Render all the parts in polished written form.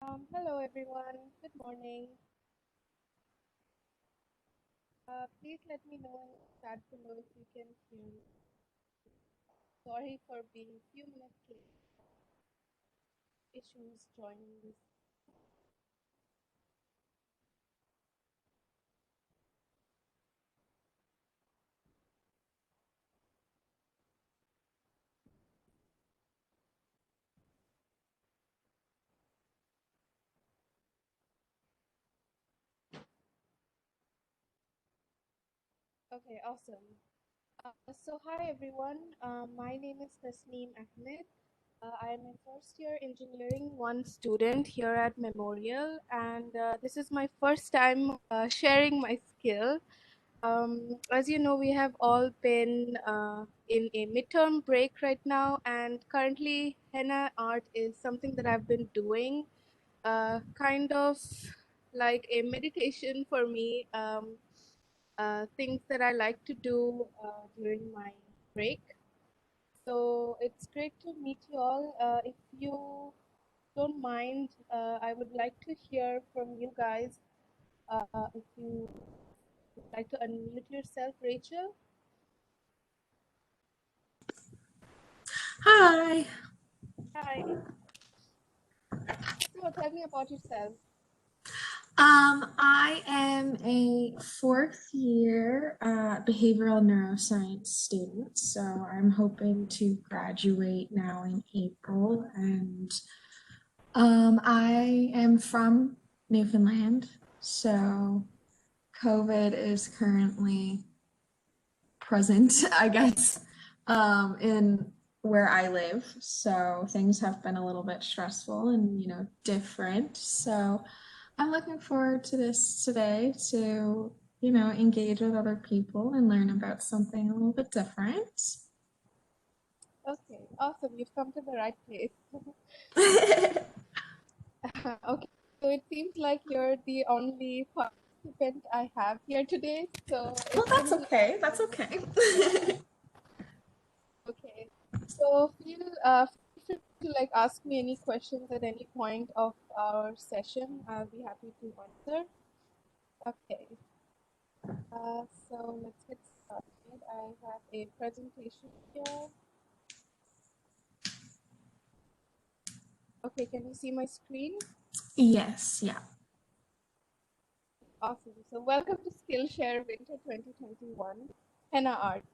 Hello everyone, good morning. Please let me know in the chat below if you can hear me. Sorry for being a few minutes late. Issues joining this. Okay, awesome. So hi everyone, my name is Tasneem Ahmed. I am a first year engineering one student here at Memorial, and this is my first time sharing my skill. As you know, we have all been in a midterm break right now, and currently, henna art is something that I've been doing, kind of like a meditation for me. Things that I like to do during my break. So it's great to meet you all. If you don't mind, I would like to hear from you guys. If you would like to unmute yourself, Rachel. Hi. Hi. So tell me about yourself. I am a fourth year behavioral neuroscience student, so I'm hoping to graduate now in April, and I am from Newfoundland, so COVID is currently present, I guess, in where I live. So things have been a little bit stressful and, different. So I'm looking forward to this today to, engage with other people and learn about something a little bit different. Okay, awesome. You've come to the right place. Okay, so it seems like you're the only participant I have here today. So Well, it's that's gonna be okay. That's awesome. okay. Okay. So feel free to like ask me any questions at any point of our session. I'll be happy to answer. Okay. So let's get started. I have a presentation here. Okay, can you see my screen? Yes, yeah. Awesome. So welcome to Skillshare Winter 2021, Henna Art.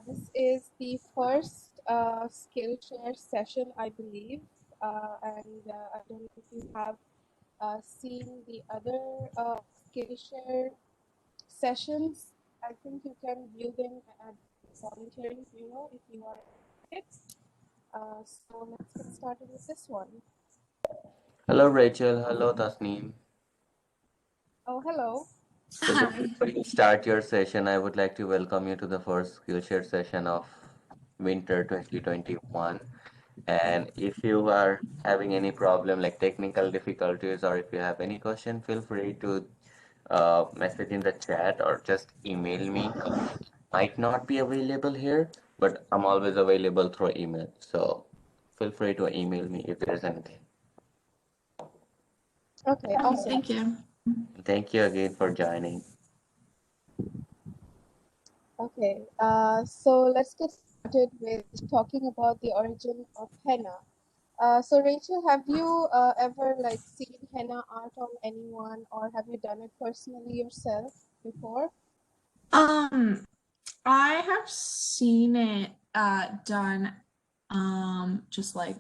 This is the first Skillshare session, I believe, and I don't know if you have seen the other Skillshare sessions. I think you can view them at volunteering bureau if you are interested. So let's get started with this one. Hello, Rachel. Hello, Tasneem. Oh, hello. So Hi. before you start your session, I would like to welcome you to the first Skillshare session of Winter 2021. And if you are having any problem like technical difficulties or if you have any question, feel free to message in the chat or just email me. Might not be available here, but I'm always available through email. So feel free to email me if there's anything. Okay, awesome. Thank you. Thank you again for joining. Okay, so let's get started with talking about the origin of henna. So Rachel, have you ever like seen henna art on anyone, or have you done it personally yourself before? Um, I have seen it done just like,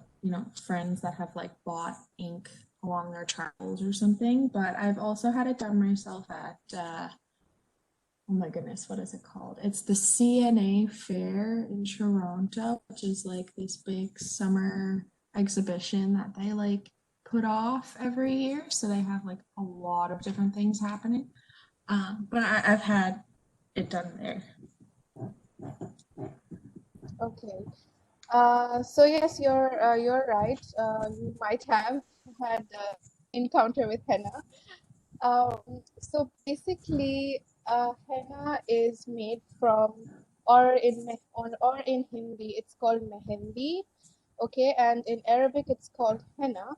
friends that have like bought ink along their travels or something, but I've also had it done myself at oh my goodness, what is it called? It's the CNA Fair in Toronto, which is like this big summer exhibition that they like put off every year. So they have like a lot of different things happening. But I've had it done there. Okay. So yes, you're right. You might have had encounter with henna. So basically, henna is made from, or in Hindi, it's called mehendi. Okay, and in Arabic, it's called henna.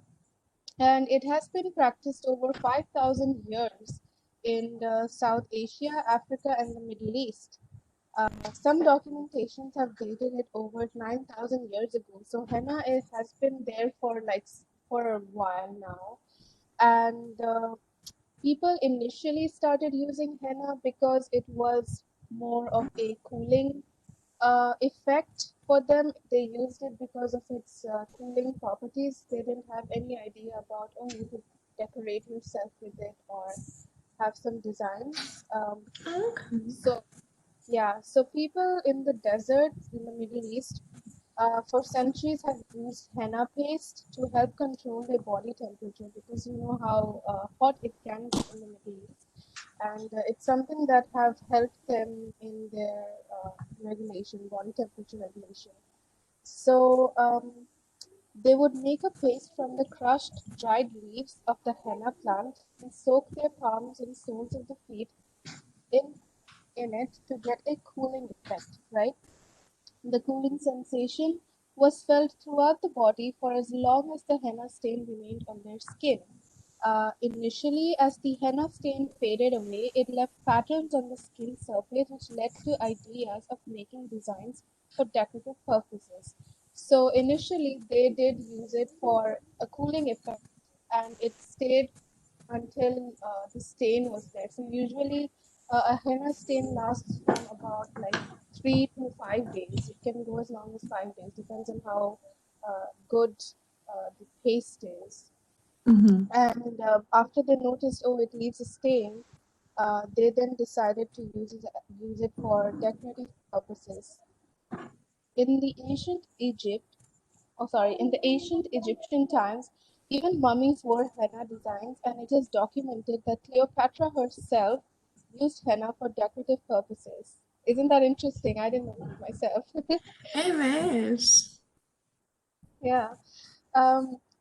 and it has been practiced over 5,000 years in South Asia, Africa, and the Middle East. Some documentations have dated it over 9,000 years ago. So henna has been there for for a while now, and people initially started using henna because it was more of a cooling effect for them. They used it because of its cooling properties. They didn't have any idea about, oh, you could decorate yourself with it or have some designs. Okay. So yeah, so people in the desert in the Middle East for centuries have used henna paste to help control their body temperature, because you know how hot it can get in the Middle East, and it's something that have helped them in their body temperature regulation. So they would make a paste from the crushed, dried leaves of the henna plant and soak their palms and soles of the feet in in it to get a cooling effect, right? The cooling sensation was felt throughout the body for as long as the henna stain remained on their skin. Initially, as the henna stain faded away, it left patterns on the skin surface, which led to ideas of making designs for decorative purposes. So initially, they did use it for a cooling effect, and it stayed until the stain was there. So usually, a henna stain lasts from about like 3 to 5 days. It can go as long as 5 days, depends on how good the paste is. Mm-hmm. And after they noticed, oh, it leaves a stain, they then decided to use it for decorative purposes. In the ancient Egypt, in the ancient Egyptian times, even mummies wore henna designs, and it is documented that Cleopatra herself used henna for decorative purposes. Isn't that interesting? I didn't know that myself. It is. Yeah.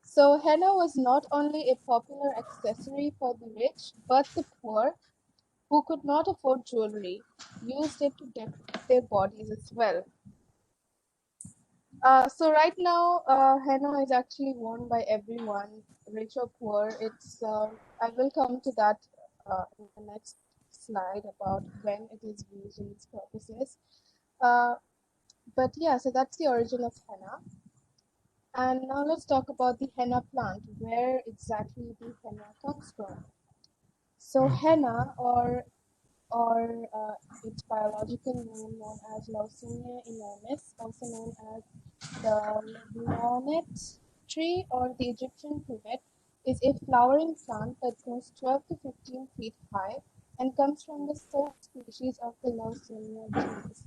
So henna was not only a popular accessory for the rich, but the poor, who could not afford jewelry, used it to decorate their bodies as well. So right now, henna is actually worn by everyone, rich or poor. I will come to that in the next slide about when it is used in its purposes. Uh, but yeah, so that's the origin of henna. And now let's talk about the henna plant, where exactly the henna comes from. So henna, or its biological name known as Lawsonia enormis, also known as the legnonette tree or the Egyptian privet, is a flowering plant that grows 12 to 15 feet high and comes from the same species of the Lawsonia genus.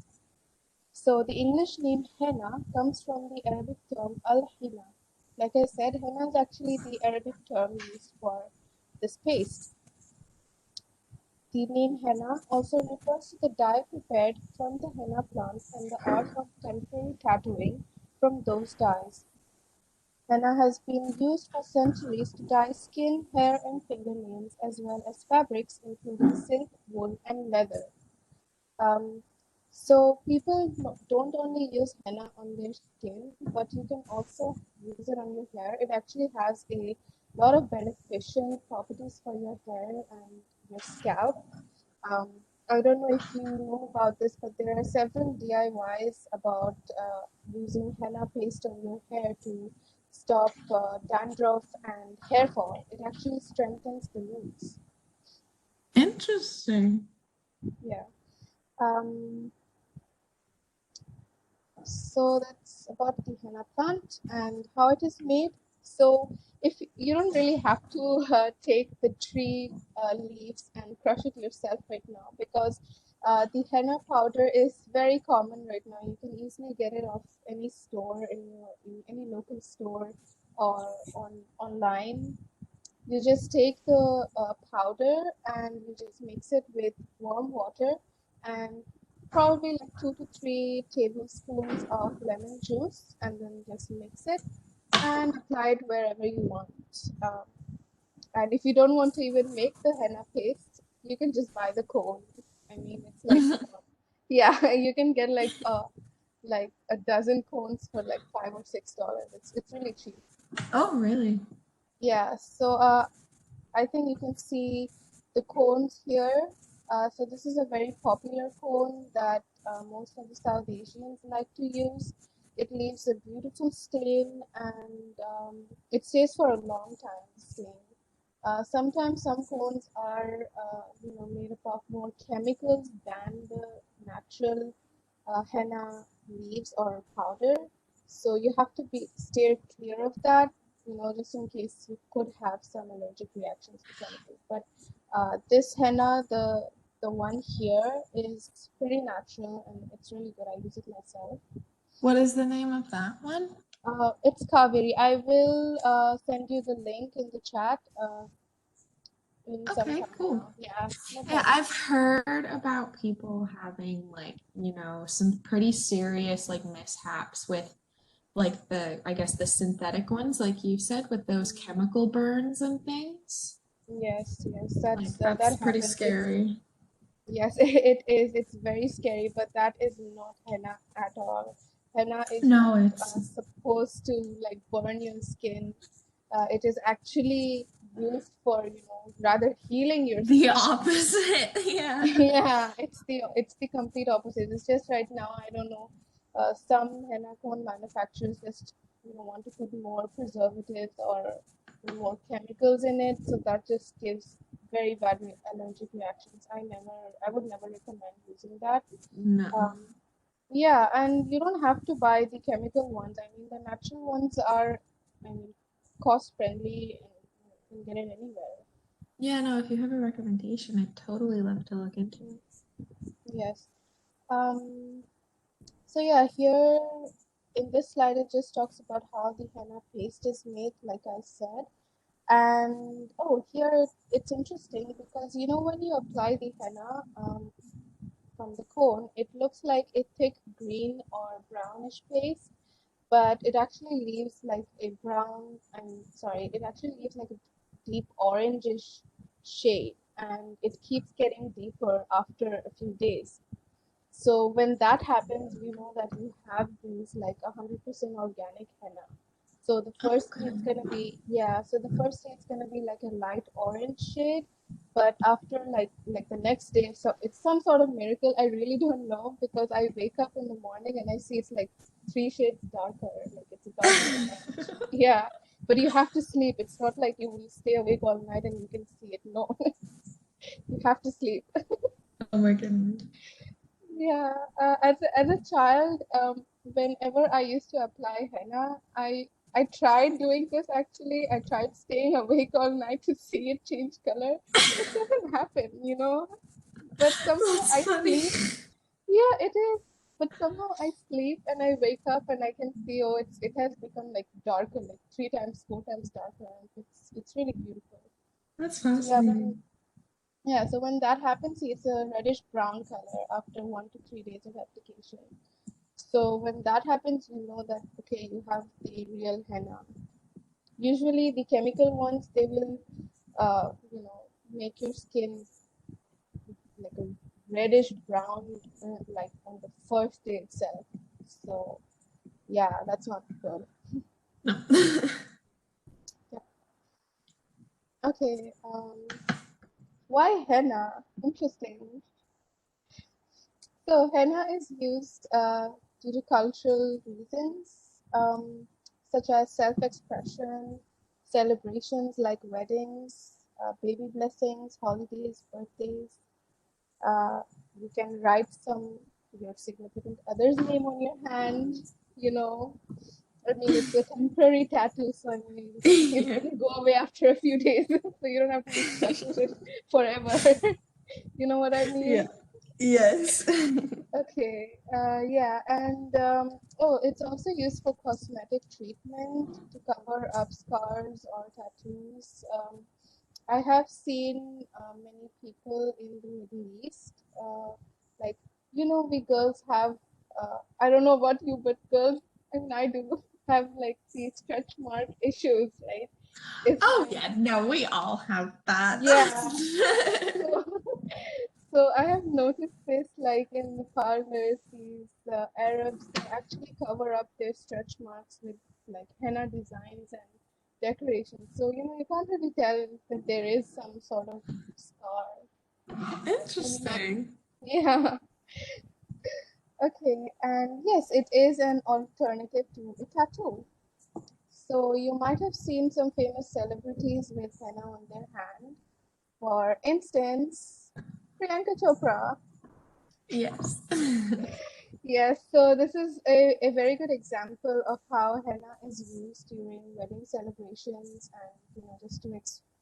So the English name henna comes from the Arabic term al-hina. Like I said, henna is actually the Arabic term used for this paste. The name henna also refers to the dye prepared from the henna plant and the art of temporary tattooing from those dyes. Henna has been used for centuries to dye skin, hair, and fingernails, as well as fabrics including silk, wool, and leather. Um, so people don't only use henna on their skin, but you can also use it on your hair. It actually has a lot of beneficial properties for your hair and your scalp. um, I don't know if you know about this, but there are several DIYs about using henna paste on your hair to stop dandruff and hair fall. It actually strengthens the roots. Interesting. Yeah. Um, so that's about the henna plant and how it is made. So if you don't really have to take the tree leaves and crush it yourself right now, because the henna powder is very common right now. You can easily get it off any store in any local store or online. You just take the powder and you just mix it with warm water and probably like 2 to 3 tablespoons of lemon juice, and then just mix it and apply it wherever you want. Um, and if you don't want to even make the henna paste, you can just buy the cone. I mean, it's like, yeah, you can get like a dozen cones for like $5 or $6. It's really cheap. Oh, really? Yeah, so I think you can see the cones here. So this is a very popular cone that most of the South Asians like to use. It leaves a beautiful stain and it stays for a long time, the stain. Sometimes some cones are, made up of more chemicals than the natural henna leaves or powder. So you have to be steer clear of that, just in case you could have some allergic reactions to chemicals. But this henna, the one here, is pretty natural and it's really good. I use it myself. What is the name of that one? It's Kaveri. I will send you the link in the chat in some Okay, time cool. now. Yeah, no Yeah, problem. I've heard about people having like, some pretty serious like mishaps with like I guess the synthetic ones, like you said, with those chemical burns and things. Yes, yes, Like that that's pretty happens. It's scary. Yes, it is. It's very scary, but that is not henna at all. Henna is No, not it's supposed to like burn your skin. It is actually used for, rather healing your the skin. opposite. Yeah. Yeah, it's the complete opposite. It's just right now, I don't know, some henna cone manufacturers just want to put more preservatives or more chemicals in it, so that just gives very bad allergic reactions. I would never recommend using that. No. Um, yeah, and you don't have to buy the chemical ones. I mean, the natural ones are, I mean, cost friendly and you can get it anywhere. Yeah, no, if you have a recommendation, I'd totally love to look into it. Yes. Um, So yeah, here in this slide, it just talks about how the henna paste is made, like I said. And oh, here it's interesting because when you apply the henna from the cone, it looks like a thick green or brownish paste, but it actually leaves like a brown. I'm sorry, it actually leaves like a deep orangish shade, and it keeps getting deeper after a few days. So when that happens, we know that you have these like 100% organic henna. So the Oh, first day it's gonna good. be, yeah. So the first day it's gonna be like a light orange shade, but after like the next day, so it's some sort of miracle. I really don't know because I wake up in the morning and I see it's like 3 shades darker, like it's a darker orange. Yeah, but you have to sleep. It's not like you will stay awake all night and you can see it. No, you have to sleep. Oh my goodness. Yeah, as a child, whenever I used to apply henna, I tried doing this actually. I tried staying awake all night to see it change color. It doesn't happen. But somehow That's I funny. sleep. Yeah, it is. But somehow I sleep and I wake up and I can see, oh, it has become like darker, like 3 times, 4 times darker. And it's really beautiful. That's So yeah, fascinating. when that happens, it's a reddish brown color after 1 to 3 days of application. So when that happens, you know that okay, you have the real henna. Usually the chemical ones they will make your skin like a reddish brown like on the first day itself. So yeah, that's not good. No. Yeah. Okay. Why henna? Interesting. So henna is used due to cultural reasons, such as self-expression, celebrations like weddings, baby blessings, holidays, birthdays. Uh, you can write your significant other's name on your hand. You know, I mean, it's a temporary tattoo, so I mean, it's Yeah. gonna go away after a few days, so you don't have to be stuck with it forever. You know what I Yeah. mean? Yes. Okay, yeah, and oh, it's also used for cosmetic treatment to cover up scars or tattoos. I have seen many people in the Middle East, like we girls have. I don't know about you, but girls, I mean, I do have like these stretch mark issues, right? It's Oh like yeah, no, we all have that. yeah. So, so I have noticed this like in the parlors, these Arabs, they actually cover up their stretch marks with like henna designs and decoration. So, you can't really tell that there is some sort of scar. I mean, Interesting. yeah. Okay, and yes, it is an alternative to a tattoo. So you might have seen some famous celebrities with henna on their hand. For instance, Priyanka Chopra. Yes. Yes, so this is a very good example of how henna is used during wedding celebrations and just to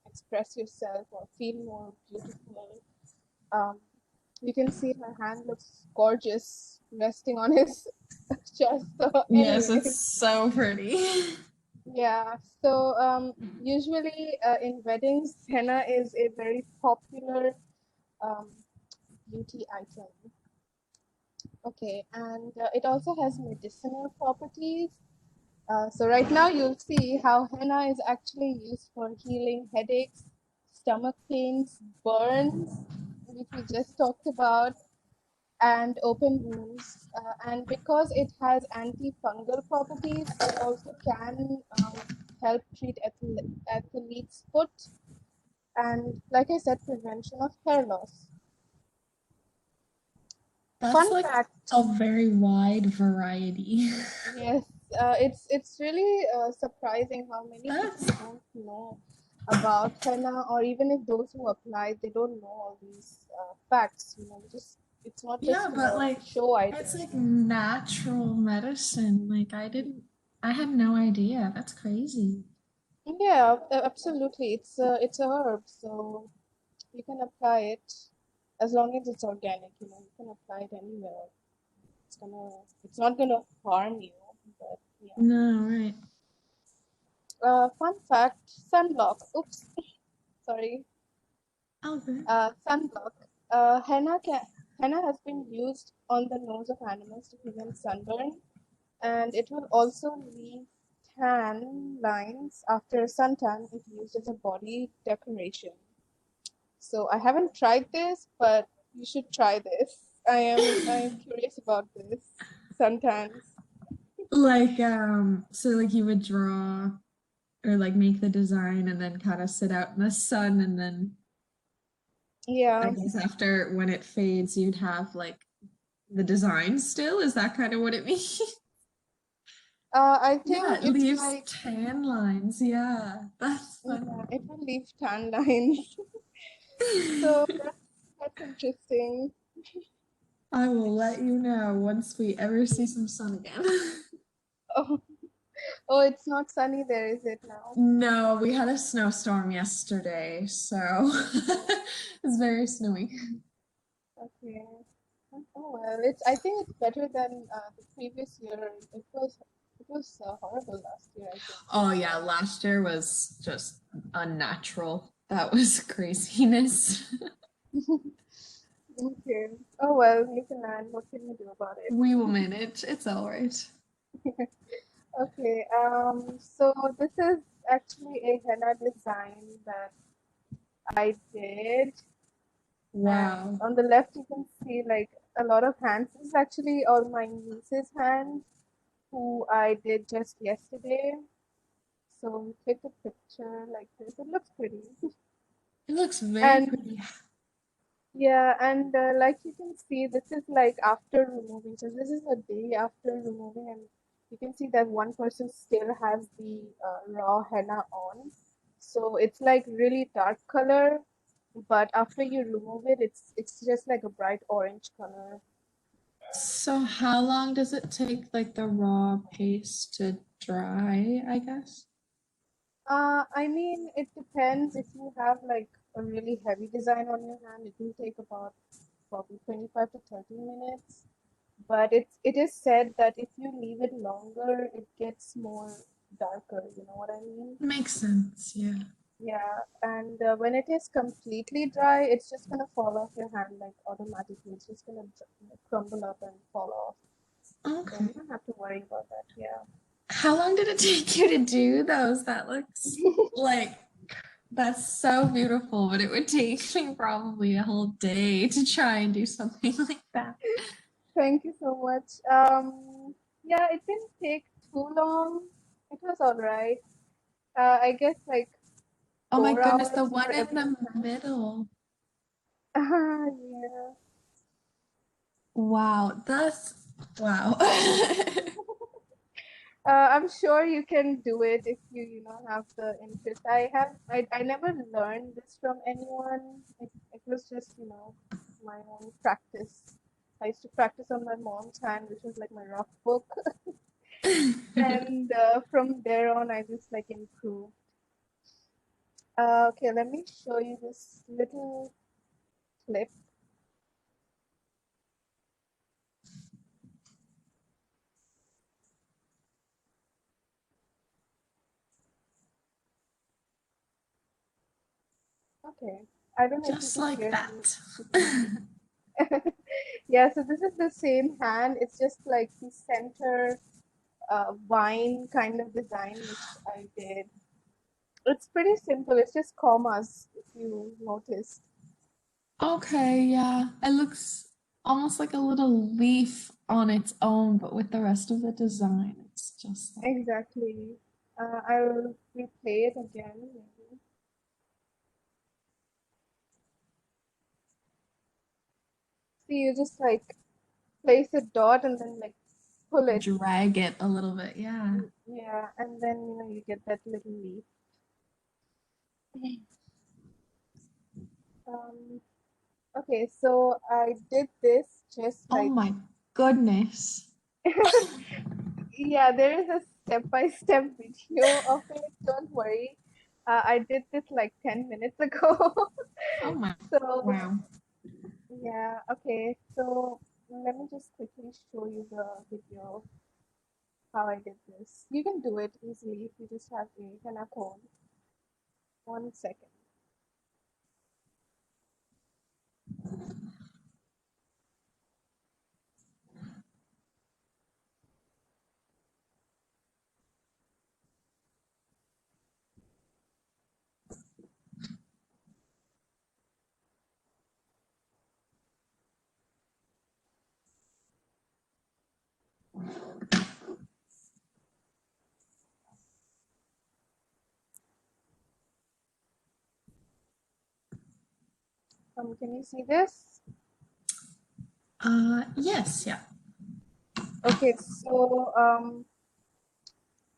express yourself or feel more beautiful. Um, you can see her hand looks gorgeous resting on his chest. So, Yes, it's anyways, so pretty. yeah. So usually in weddings, henna is a very popular um, beauty item. Okay, and it also has medicinal properties. So right now you'll see how henna is actually used for healing headaches, stomach pains, burns, which we just talked about, and open wounds. And because it has antifungal properties, it also can help treat athlete's foot and, like I said, prevention of hair loss. That's Fun like fact. a very wide variety. Yes, it's really surprising how many That's people don't know about henna, or even if those who apply, they don't know all these facts. Just it's not yeah, just but a like show it's item. like natural medicine. Like I had no idea. That's crazy. Yeah, absolutely. It's a herb, so you can apply it as long as it's organic. You can apply it anywhere. It's not gonna harm you, but yeah. No, right. Fun fact: sunblock. Oops, sorry. Okay. Sunblock. Henna has been used on the nose of animals to prevent sunburn, and it will also leave tan lines after suntan if used as a body decoration. So I haven't tried this, but you should try this. I am curious about this suntans. Like so like you would draw or like make the design and then kind of sit out in the sun and then I Yeah, guess after when it fades you'd have like the design still. Is that kind of what it means? I Yeah, think it it's leaves like tan lines. Yeah, that's yeah, funny. it will leave tan lines. So that's interesting. I will let you know once we ever see some sun again. Oh, oh, it's not sunny there, is it now? No, we had a snowstorm yesterday, so it's very snowy. Okay. Oh well, I think it's better than the previous year. It was horrible last year, I think. Oh yeah, last year was just unnatural. That was craziness. Okay. Oh well, you can learn. What can you do about it? We will manage. It's all right. Okay. So this is actually a henna design that I did, and Wow. on the left you can see like a lot of hands. This is actually all my niece's hands, who I did just yesterday. So we take a picture like this. It looks pretty. It looks very And pretty. yeah, and like you can see, this is like after removing. So this is a day after removing, and you can see that one person still has the raw henna on. So it's like really dark color, but after you remove it, it's just like a bright orange color. So how long does it take like the raw paste to dry, I guess? I mean, it depends. If you have like a really heavy design on your hand, it will take about probably 25 to 30 minutes. But it is said that if you leave it longer, it gets more darker. You know what I mean? Makes sense, yeah. Yeah. And when it is completely dry, it's just gonna fall off your hand like automatically. It's just gonna crumble up and fall off. So Okay. you don't have to worry about that. Yeah. How long did it take you to do those? That looks like that's so beautiful, but it would take me probably a whole day to try and do something like that. Thank you so much. Yeah, it didn't take too long. It was all right. I guess like Oh my four goodness, the hours one for in every the task. middle. Yeah. Wow, that's wow. I'm sure you can do it if you have the interest. I never learned this from anyone. It was just, my own practice. I used to practice on my mom's hand, which was like my rough book. And from there on, I just like improved. Okay, let me show you this little clip. Okay, I don't know if you Just can like hear the that. clicking. Yeah, so this is the same hand. It's just like the center vine kind of design which I did. It's pretty simple. It's just commas, if you noticed. Okay, yeah. It looks almost like a little leaf on its own, but with the rest of the design, it's just like Exactly. I'll replay it again, maybe. See, you just like place a dot and then like pull it. drag it a little bit. Yeah. Yeah, and then you get that little leaf. Um, okay, so I did this just Oh like my goodness. yeah, there is a step-by-step video of it. Don't worry. I did this like 10 minutes ago. Oh my, So, wow. yeah, okay. So, let me just quickly show you the video of how I did this. You can do it easily if you just have a henna cone. 1 second. Can you see this? Yes, yeah. Okay, so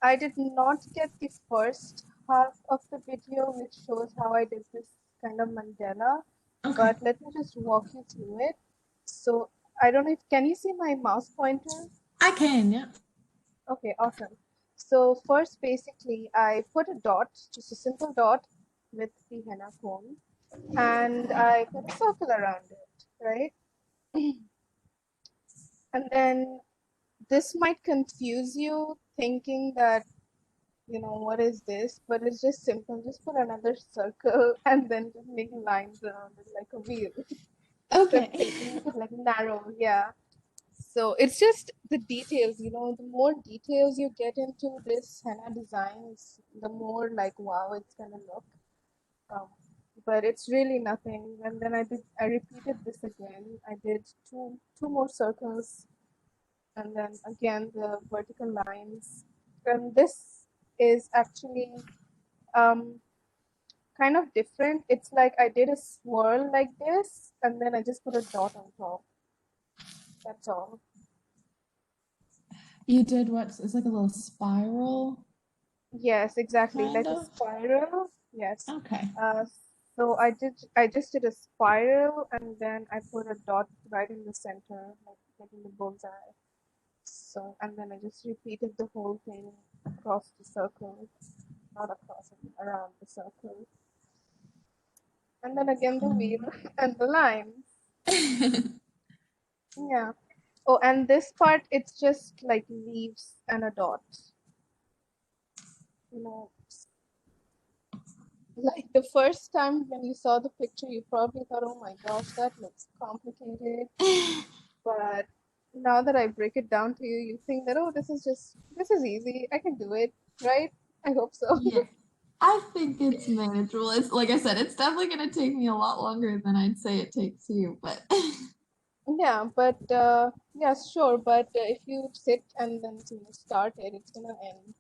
I did not get the first half of the video, which shows how I did this kind of mandala, Okay. but let me just walk you through it. So I don't know if can you see my mouse pointer? I can, yeah. Okay, awesome. So first, basically, I put a dot, just a simple dot with the henna cone, and I put a circle around it, right? And then this might confuse you, thinking that what is this? But it's just simple. Just put another circle and then just make lines around it like a wheel. Except Okay. taking it like narrow, yeah. So it's just the details, the more details you get into this henna designs, the more like wow it's gonna look. Um, but it's really nothing. And then I repeated this again. I did two more circles and then again the vertical lines. And this is actually um kind of different. It's like I did a swirl like this, and then I just put a dot on top. That's all. You did what? It's like a little spiral, Yes, exactly, kind like a of. spiral. Yes. Okay. Uh, so I just did a spiral, and then I put a dot right in the center, like in the bullseye. So, and then I just repeated the whole thing across the circle, not across, around the circle. And then again the wheel Um, and the lines. Yeah. Oh, and this part, it's just like leaves and a dot. You know, like the first time when you saw the picture, you probably thought, oh my gosh, that looks complicated. But now that I break it down to you, you think that, oh, this is easy. I can do it, right? I hope so. yeah. I think it's manageable. It's like I said, it's definitely gonna take me a lot longer than I'd say it takes you, but Yeah, but yeah, sure. But if you sit and then start it, it's gonna end.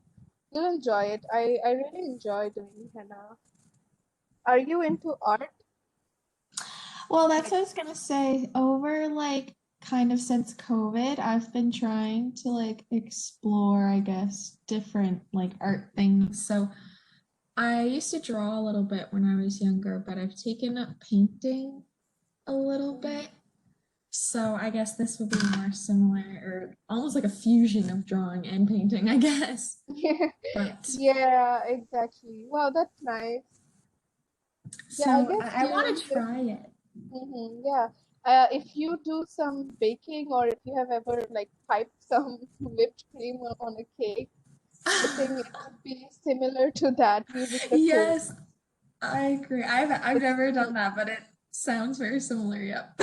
You'll enjoy it. I really enjoy doing henna. Are you into art? Well, that's Like, what I was gonna say. Over like kind of since COVID, I've been trying to like explore, I guess, different like art things. So I used to draw a little bit when I was younger, but I've taken up painting a little bit. So I guess this would be more similar or almost like a fusion of drawing and painting, I guess. yeah, But yeah, exactly. Wow, that's nice. Yeah, I so guess I want during to this, try it. yeah, if you do some baking or if you have ever like piped some whipped cream on a cake, I think it would be similar to that using the cold. Yes, I agree. I've It's never done that, but it sounds very similar. Yep.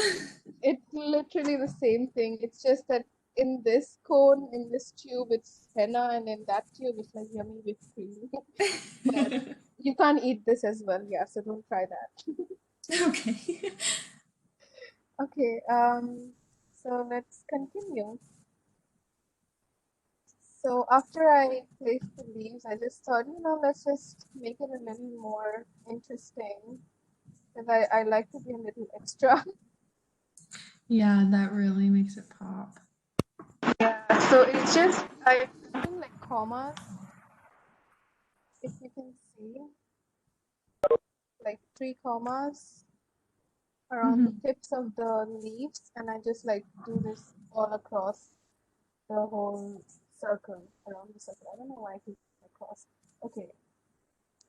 it's literally the same thing. It's just that in this cone, in this tube, it's henna, and in that tube, it's like yummy whipped cream. But you can't eat this as well, yeah, so don't try that. Okay. Okay, so let's continue. So after I placed the leaves, I just thought, let's just make it a little more interesting because I like to be a little extra. Yeah, that really makes it pop. Yeah, so it's just I put in like commas, if you can see, like 3 commas around the Hmm. tips of the leaves, and I just like do this all across the whole circle, around the circle. I don't know why I keep across. Okay,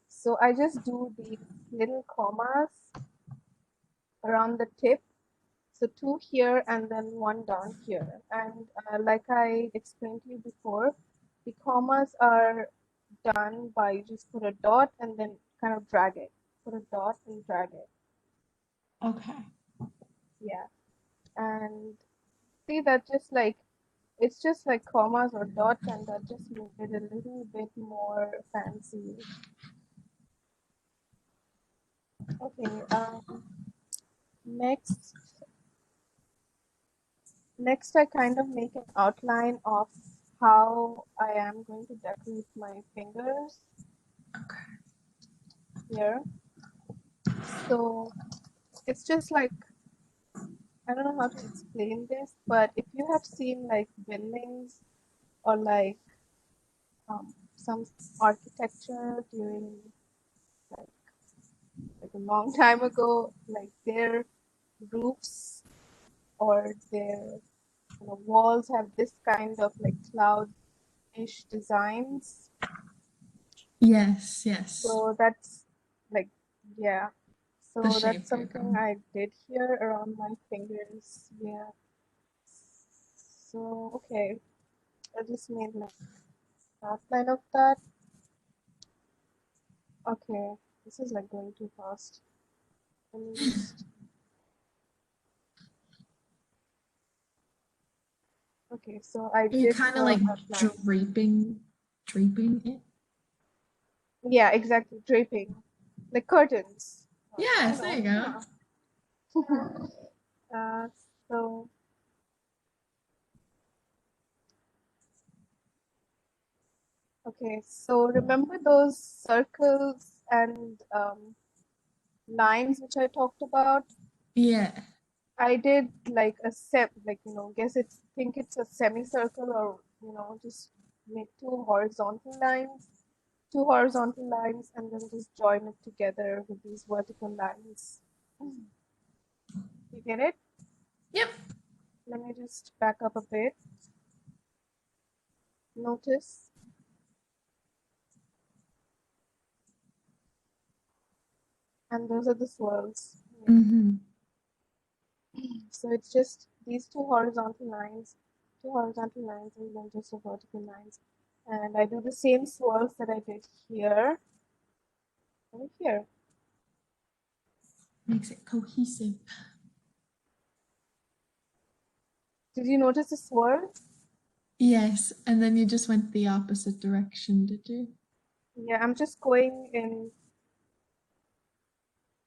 so I just do these little commas around the tip. So 2 here and then 1 down here. And like I explained to you before, the commas are done by you just put a dot and then kind of drag it. Put a dot and drag it. Okay. Yeah. And see that just like it's just like commas or dots, and that just made it a little bit more fancy. Okay, next next I kind of make an outline of how I am going to decorate my fingers Okay. here. So it's just like, I don't know how to explain this, but if you have seen like buildings or like some architecture during like a long time ago, like their roofs or their walls have this kind of like cloud-ish designs. Yes, yes. So that's like, yeah. The So shape that's you're something going. I did here around my fingers. Yeah. So, okay. I just made like outline of that. Okay. This is like going too fast. Let me just, okay. So I Are you did kind of the like outline. draping it? Yeah, exactly. Draping. Like curtains. You Yes, there know, you go. yeah. Uh, so, okay. So remember those circles and lines which I talked about? Yeah. I did like a set, like, guess think it's a semicircle, or, just make two horizontal lines, and then just join it together with these vertical lines. You get it? Yep. Let me just back up a bit. Notice. And those are the swirls. Yeah. Mm-hmm. So it's just these two horizontal lines, and then just a vertical lines. And I do the same swirls that I did here and here. Makes it cohesive. Did you notice the swirls? Yes, and then you just went the opposite direction, did you? Yeah, I'm just going in,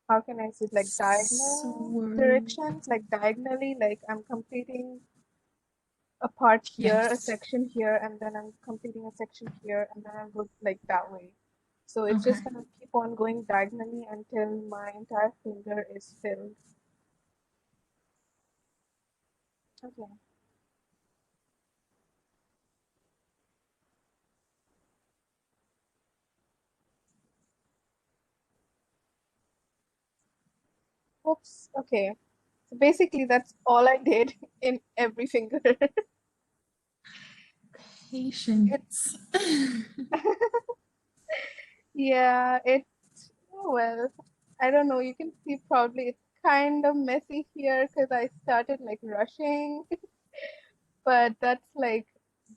how can I say, like diagonal Swirl. directions, like diagonally, like I'm completing a part here, a Yes. section here, and then I'm completing a section here, and then I'll go like that way. So it's Okay. just gonna keep on going diagonally until my entire finger is filled. Okay. Oops. Okay. So basically, that's all I did in every finger. Patience. Yeah, it, well, I don't know. You can see probably it's kind of messy here because I started like rushing, but that's like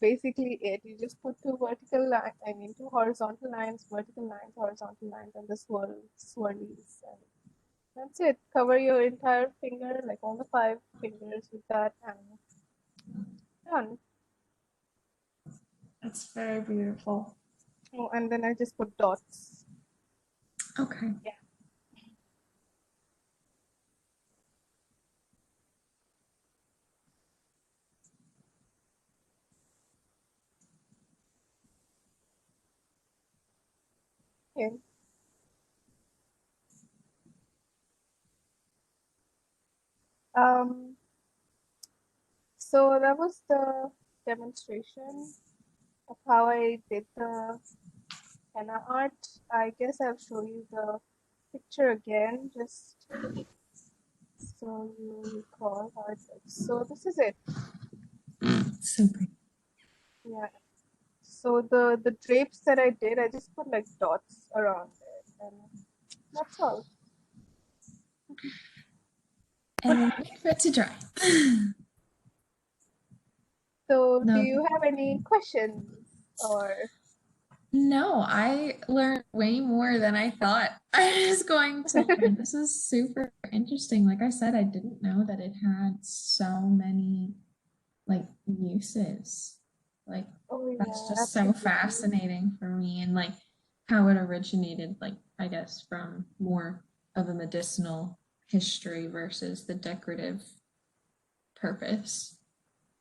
basically it. You just put two vertical lines, I mean, two horizontal lines, vertical lines, horizontal lines, and the swirlies. And that's it. Cover your entire finger, like all the five fingers with that, and done. That's very beautiful. Oh, and then I just put dots. Okay. Yeah. Okay. Um, so that was the demonstration of how I did the henna art. I guess I'll show you the picture again, just so you recall how it looks. So this is it. So pretty. Yeah. So the drapes that I did, I just put like dots around it, and that's all. And then wait for it to dry. So do No, you have any questions or? no, I learned way more than I thought I was going to learn. This is super interesting. Like I said, I didn't know that it had so many like uses. Like Oh that's yeah, just so absolutely. fascinating for me and like how it originated, like I guess from more of a medicinal history versus the decorative purpose.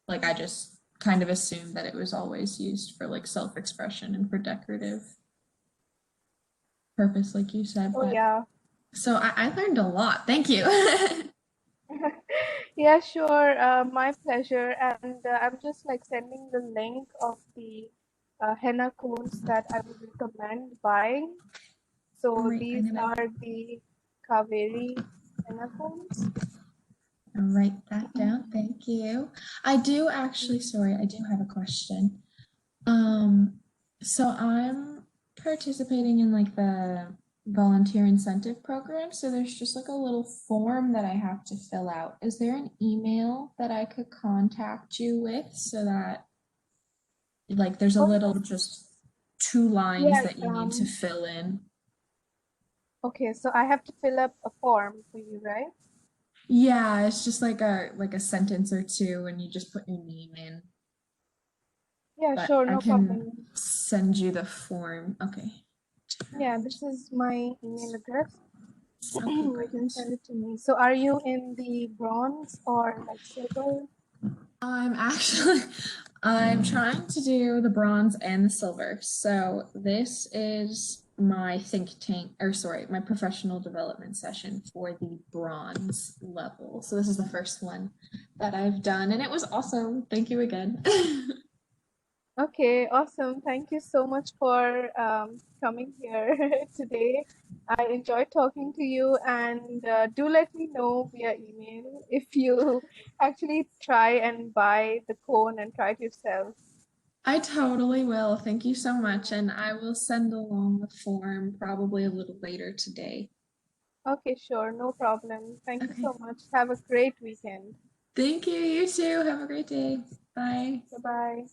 Like I just kind of assumed that it was always used for like self-expression and for decorative purpose, like you said. Oh But yeah. so I learned a lot. Thank you. Yeah, sure. My pleasure. And I'm just like sending the link of the henna cones that I would recommend buying. So Right, these are the Kaveri henna cones. I'll write that down. Thank you. I do actually, sorry, I do have a question. So I'm participating in like the volunteer incentive program. So there's just like a little form that I have to fill out. Is there an email that I could contact you with so that like there's a Oh, little just two lines yeah. that you need to fill in? Okay, so I have to fill up a form for you, right? Yeah, it's just like a sentence or two and you just put your name in. Yeah, But sure, I no can problem. send you the form. Okay. Yeah, this is my email address. Okay, You can great. send it to me. So are you in the bronze or like silver? I'm actually I'm trying to do the bronze and the silver. So this is my think tank, or sorry, my professional development session for the bronze level. So this is the first one that I've done, and it was awesome. Thank you again. Okay, awesome. Thank you so much for coming here today. I enjoyed talking to you, and do let me know via email if you actually try and buy the cone and try it yourself. I totally will. Thank you so much, and I will send along the form probably a little later today. Okay, sure, no problem. Thank you Okay. so much. Have a great weekend. Thank you. You too. Have a great day. Bye. Bye bye.